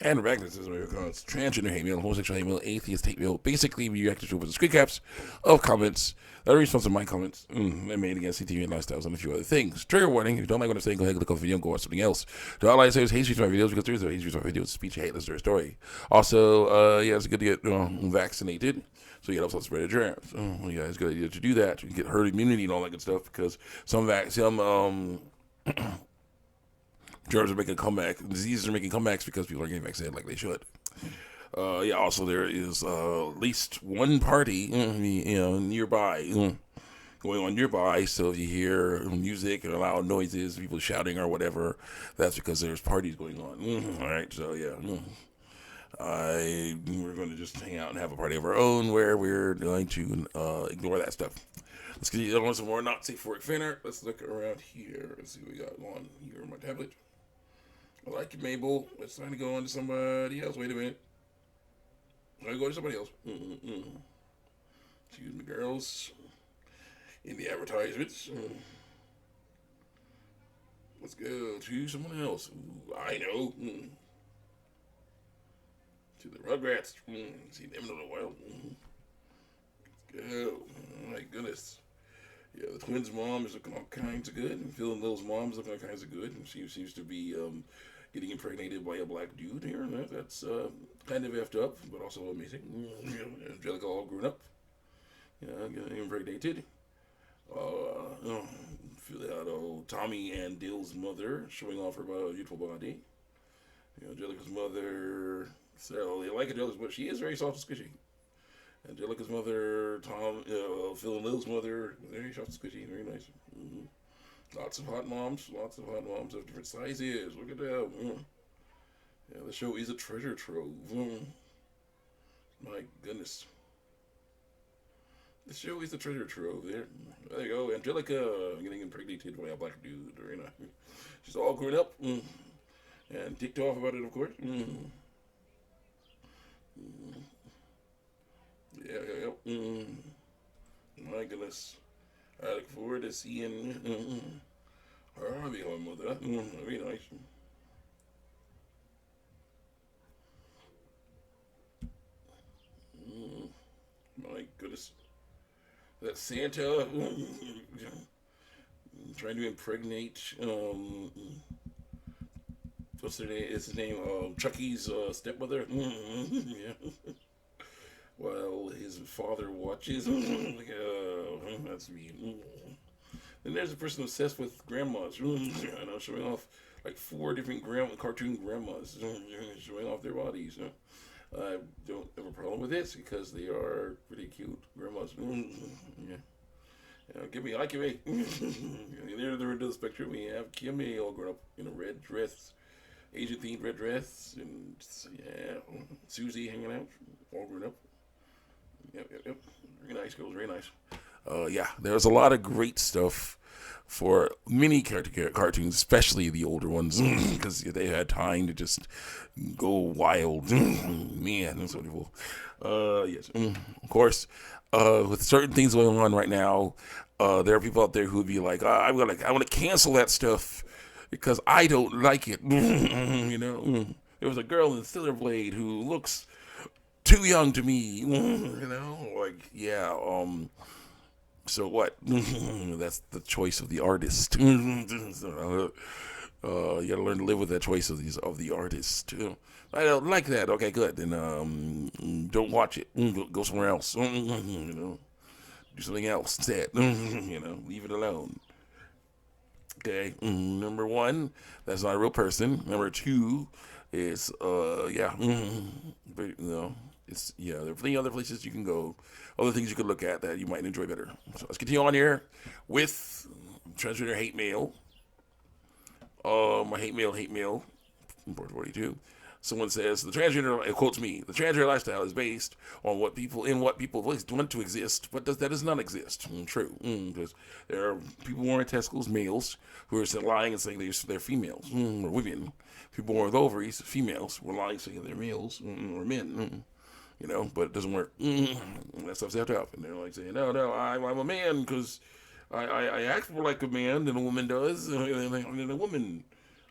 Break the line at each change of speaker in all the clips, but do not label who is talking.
and Ragnus is what it calls transgender hate mail, homosexual hate mail, atheist hate mail. Basically, we reacted to the screen caps of comments that are responsive to my comments I made against CTV and lifestyles and a few other things. Trigger warning: if you don't like what I'm saying, go ahead and click off the video and go watch something else. Do all I say is hate speech my videos because there is no hate speech my videos. Speech hate, that's their story. Also, yeah, it's good to get vaccinated. So yeah, that's spread of germs. Yeah, it's a good idea to do that. You can get herd immunity and all that good stuff because some germs are making comebacks. Diseases are making comebacks because people are getting vaccinated like they should. Yeah. Also, there is at least one party, nearby, going on nearby. So if you hear music or loud noises, people shouting or whatever, that's because there's parties going on. All right. So yeah. We're going to just hang out and have a party of our own where we're going to ignore that stuff. Let's get on some more not safe for work fan art. Let's look around here. Let's see what we got on here on my tablet. I like it, Mabel. It's time to go on to somebody else. Wait a minute. I'm going to go to somebody else. Excuse me, girls. In the advertisements. Let's go to someone else. Ooh, I know. To the Rugrats. See them in a while. Let's go. Oh my goodness. Yeah, the twins' mom is looking all kinds of good. And Phil and Lil's mom is looking all kinds of good. And she seems to be getting impregnated by a black dude here. And that's kind of effed up, but also amazing. Angelica all grown up. Getting impregnated. Tommy and Dill's mother showing off her beautiful body. Angelica's mother. So they like Angelica's, but she is very soft and squishy. Angelica's mother, Phil and Lil's mother, very soft and squishy, very nice. Lots of hot moms of different sizes. Look at that. Yeah, the show is a treasure trove. My goodness. The show is a treasure trove. There you go. Angelica getting impregnated by a black dude. Very nice. She's all grown up and ticked off about it, of course. Yeah. My goodness. I look forward to seeing her become mother. Very nice. My goodness. That Santa trying to impregnate what's her name? Is his name Chucky's stepmother? Yeah. While his father watches. That's mean. Then there's a person obsessed with grandmas. I know, showing off like 4 different cartoon grandmas, showing off their bodies. I don't have a problem with this because they are pretty cute grandmas. Yeah. Kimmy, hi Kimmy. Near the end of the spectrum, we have Kimmy all grown up in a red dress, Asian themed red dress, and yeah, Susie hanging out, all grown up. Yep. Very nice, girls, very nice. Yeah, there's a lot of great stuff for many cartoons, especially the older ones, because they had time to just go wild. Man, that's wonderful. Yes, of course. With certain things going on right now, there are people out there who would be like, I want to cancel that stuff because I don't like it. There was a girl in Silver Blade who looks too young to me. So what? That's the choice of the artist. You gotta learn to live with that choice of the artist. I don't like that. Okay, good. Then don't watch it. Go somewhere else. Do something else instead. Leave it alone. Okay. Number 1, that's not a real person. Number 2 is there are plenty other places you can go, other things you could look at that you might enjoy better. So let's continue on here with transgender hate mail. My hate mail, 442. Someone says the transgender, it quotes me, the transgender lifestyle is based on what people want to exist, but that does not exist. True, because there are people born with testicles, males, who are lying and saying they're females or women. People born with ovaries, females, who are lying saying they're males or men. But it doesn't work. That stuff's effed up, and they're like saying, no, I'm a man because I act more like a man than a woman does, and a woman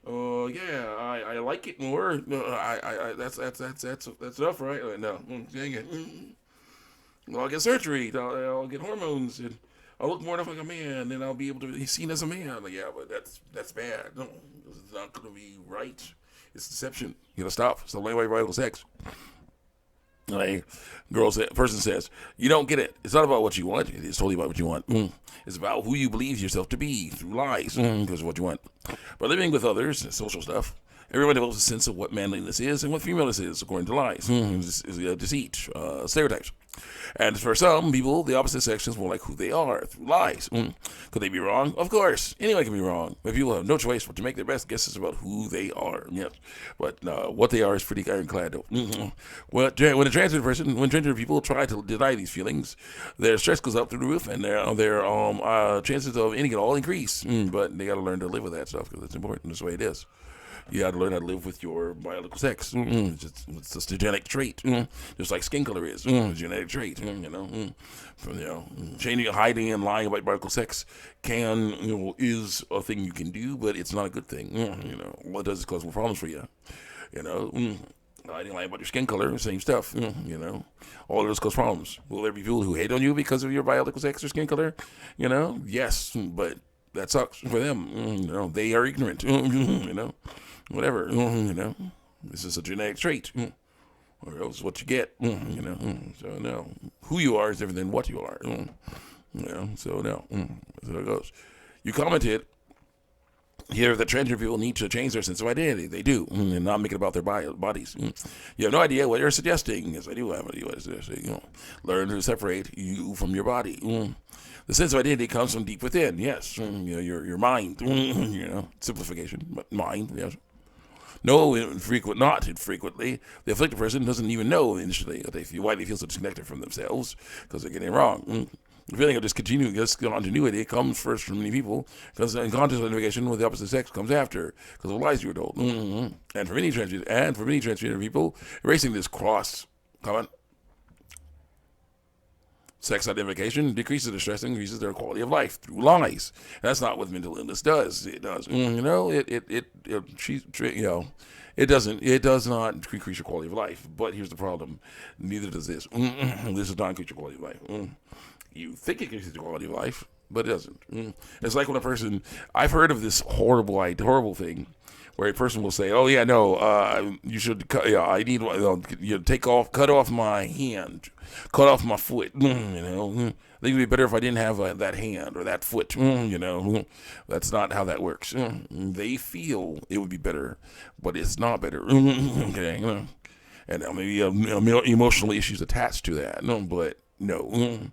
Yeah, I like it more. That's enough, right? No, dang it. Well, I'll get surgery. I'll get hormones, and I'll look more enough like a man. Then I'll be able to be seen as a man. Like, yeah, but that's bad. No, it's not going to be right. It's deception. You gotta stop. It's the only way vital sex. Like, person says, you don't get it. It's not about what you want. It is totally about what you want. It's about who you believe yourself to be through lies, because of what you want. By living with others, social stuff, everyone develops a sense of what manliness is and what femaleness is, according to lies. Deceit, stereotypes. And for some people, the opposite sex is more like who they are through lies. Could they be wrong? Of course. Anyone can be wrong. But people have no choice but to make their best guesses about who they are. Yes. But what they are is pretty ironclad, though. When transgender people try to deny these feelings, their stress goes up through the roof, and their chances of ending it all increase. But they got to learn to live with that stuff because it's important. That's the way it is. You got to learn how to live with your biological sex. It's just a genetic trait, just like skin color is a genetic trait. Changing, hiding, and lying about biological sex is a thing you can do, but it's not a good thing. What it does is cause more problems for you. Hiding, lying about your skin color, same stuff. All of those cause problems. Will there be people who hate on you because of your biological sex or skin color? Yes, but that sucks for them. They are ignorant. Whatever. This is a genetic trait, or else what you get. So no, who you are is different than what you are. So no, so it goes. You commented here that transgender people need to change their sense of identity. They do, and not make it about their bodies. You have no idea what you're suggesting. Yes, I do have no idea what you're suggesting. Learn to separate you from your body. The sense of identity comes from deep within. Yes, your mind. Simplification, but mind. Yes. Not infrequently, the afflicted person doesn't even know initially why they feel so disconnected from themselves because they're getting it wrong. The feeling of discontinuity comes first from many people because unconscious identification with the opposite sex comes after because of lies you were told. And for many transgender people, erasing this sex identification decreases their stress and increases their quality of life through lies. That's not what mental illness does. It does. It does not increase your quality of life. But here's the problem. Neither does this. This does not increase your quality of life. You think it increases your quality of life, but it doesn't. It's like when I've heard of this horrible thing where a person will say, "Oh yeah, no, you should cut. Yeah, I need cut off my hand, cut off my foot. I think it'd be better if I didn't have that hand or that foot. That's not how that works. They feel it would be better, but it's not better. Okay, and maybe emotional issues attached to that. No, but no."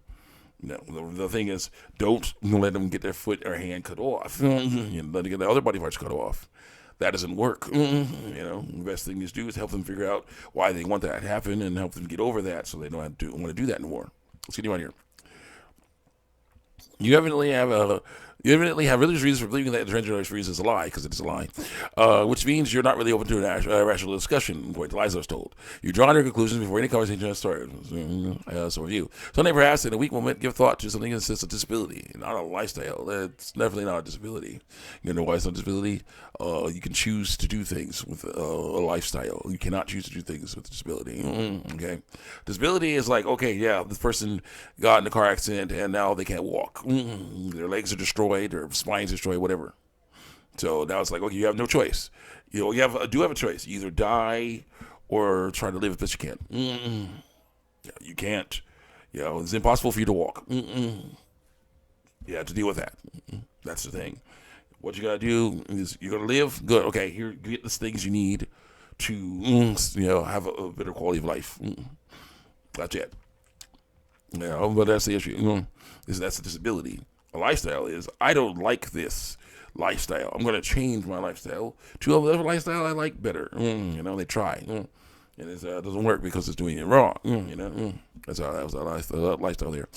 No, the thing is, don't let them get their foot or hand cut off. Let them get the other body parts cut off. That doesn't work. The best thing to do is help them figure out why they want that to happen and help them get over that so they don't want to do that anymore. Let's get you on here. You evidently have religious reasons for believing that the transgender experience is a lie, because it is a lie, which means you're not really open to a rational discussion, according to lies I was told. You draw on your conclusions before any conversation has started. So are you. Sunday, perhaps, in a weak moment, give thought to something that says a disability, not a lifestyle. It's definitely not a disability. You know why it's not a disability? You can choose to do things with a lifestyle. You cannot choose to do things with a disability. Okay? Disability is like, okay, yeah, this person got in a car accident and now they can't walk. Their legs are destroyed, their spine's destroyed, whatever. So now it's like, okay, you have no choice. You have a choice. You either die or try to live as best you can. You can't. It's impossible for you to walk. You have to deal with that. That's the thing. What you gotta do is you gotta live good. Okay, here, get the things you need to have a better quality of life. That's it. But that's the issue. That's a disability. A lifestyle is, I don't like this lifestyle. I'm going to change my lifestyle to a lifestyle I like better. They try. And it doesn't work because it's doing it wrong. That's how that was a lifestyle there.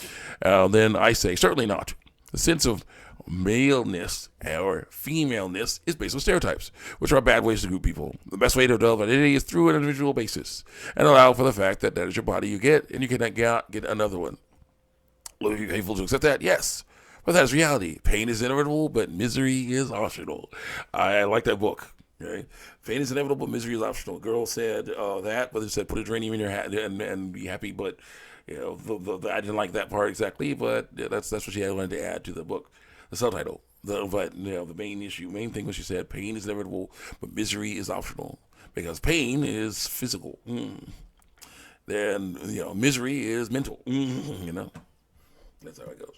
Then I say, certainly not. The sense of maleness or femaleness is based on stereotypes, which are bad ways to group people. The best way to develop identity is through an individual basis and allow for the fact that is your body you get, and you cannot get another one. Will it be painful to accept that? Yes. But that's reality. Pain is inevitable, but misery is optional. I like that book. Okay, pain is inevitable, misery is optional. Girl said that, but it said put a geranium in your hat and be happy. But I didn't like that part exactly. But that's what she had wanted to add to the book, the subtitle. The main thing was she said pain is inevitable, but misery is optional because pain is physical. Then misery is mental. That's how it goes.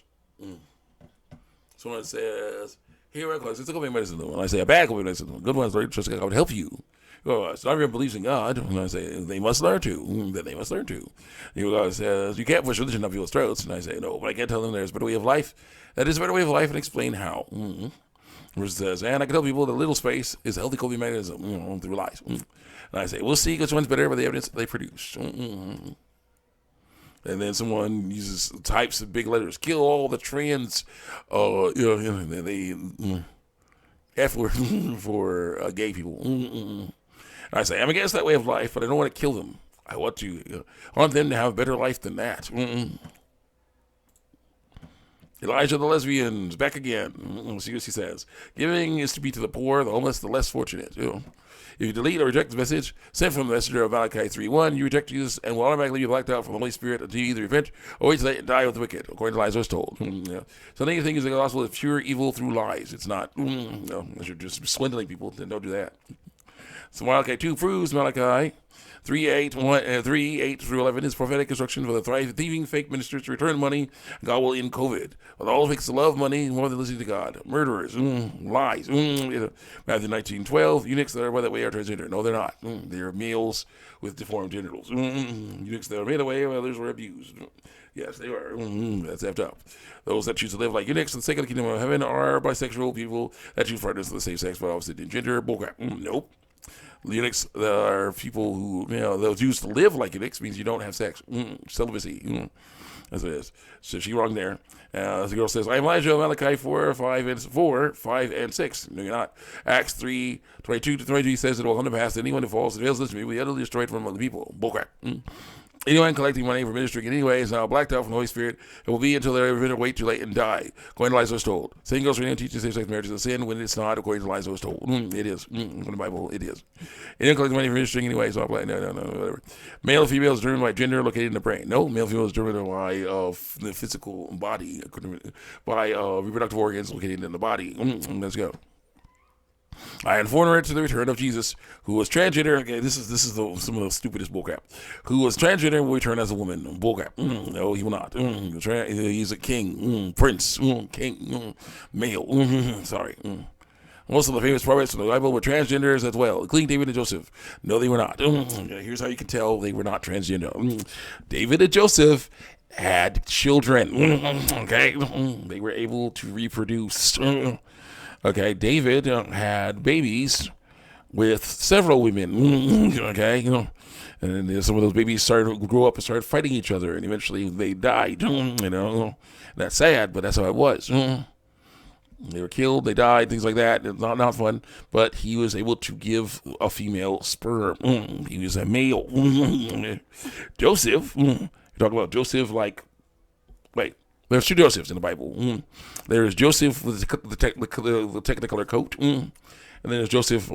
Someone says, here I go. It's a coping medicine. When I say a bad coping medicine, good ones are just I would help you. It's not everyone believes in God. And I say they must learn to. Then they must learn to. God says you can't push religion up people's throats. And I say no, but I can't tell them there's a better way of life. That is a better way of life, and explain how. Which says, and I can tell people that little space is a healthy coping mechanism through lies. And I say we'll see which one's better by the evidence they produce. And then someone types of big letters, kill all the trans, F word for gay people. And I say, I'm against that way of life, but I don't want to kill them. I want them to have a better life than that. Elijah the lesbian's back again. See what she says. Giving is to be to the poor, the homeless, the less fortunate. If you delete or reject the message sent from the messenger of Malachi 3:1, you reject Jesus and will automatically be blacked out from the Holy Spirit until you either repent or wait till they die with the wicked, according to lies I was told. So then you think the gospel is pure evil through lies. It's not. Unless you're just swindling people, then don't do that. So Malachi 2 proves Malachi 3:8 through 11 is prophetic instruction for the thieving fake ministers to return money. God will end COVID. But all fakes love money more than listening to God. Murderers, lies. Matthew 19:12. Eunuchs that are by that way are transgender. No, they're not. They are males with deformed genitals. Eunuchs that are made away, others were abused. Yes, they were. That's effed up. Those that choose to live like eunuchs in the sake of the kingdom of heaven are bisexual people that choose partners of the same sex but opposite gender. Bullcrap. Nope. Eunuchs are people who, they'll choose to live like eunuchs means you don't have sex. Celibacy. That's what it is. So she wrong there. The girl says, I am Elijah, Malachi 5 and 6. No, you're not. Acts 3:22-23 says it will come to pass that anyone who falls and fails to listen to me will be utterly destroyed from among the people. Bullcrap. Anyone collecting money for ministry in any way is now blacked out from the Holy Spirit and will be until they're wait too late and die. According to lies I was told. Same goes for anyone teaching same-sex marriage is a sin when it's not, according to lies I was told. It is. In the Bible, it is. Anyone collecting money for ministry in any way is not black. No, whatever. Male or female is determined by gender located in the brain. No, male or female is determined by the physical body, by reproductive organs located in the body. Let's go. I informed her to the return of Jesus, who was transgender. Okay, this is some of the stupidest bullcrap. Who was transgender and will return as a woman. Bullcrap. No, he will not. He's a king, prince, king, male. Sorry. Most of the famous prophets in the Bible were transgenders as well, including David and Joseph. No, they were not. Here's how you can tell they were not transgender. David and Joseph had children. Okay, they were able to reproduce. Okay, David had babies with several women. Okay, and then some of those babies grew up and started fighting each other, and eventually they died. That's sad, but that's how it was. They were killed, they died, things like that. It's not fun, but he was able to give a female sperm. He was a male. Joseph, you talk about Joseph there's two Josephs in the Bible. There's Joseph with the technicolor coat, and then there's Joseph,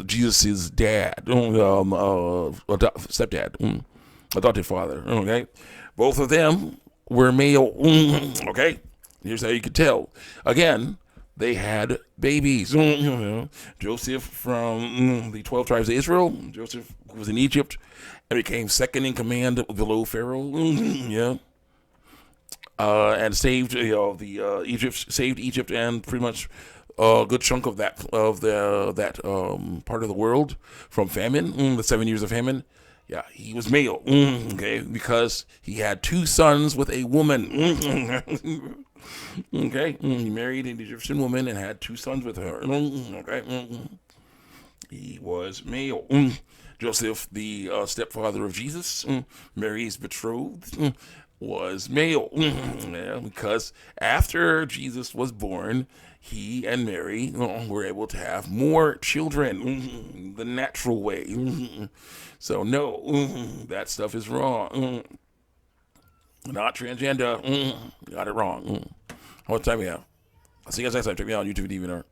Jesus' dad, stepdad, adopted father. Okay, both of them were male. Okay, here's how you could tell. Again, they had babies. Joseph from the 12 tribes of Israel. Joseph was in Egypt and became second in command below Pharaoh. And saved saved Egypt and pretty much a good chunk of that part of the world from famine, the 7 years of famine. Yeah, he was male. Okay, because he had two sons with a woman. Okay, he married an Egyptian woman and had two sons with her. Okay, he was male. Joseph, the stepfather of Jesus, Mary's betrothed, was male. Because after Jesus was born, he and Mary were able to have more children the natural way. So no, that stuff is wrong. Not transgender. Got it wrong. How much time we have? I'll see you guys next time. Check me out on YouTube and DVR.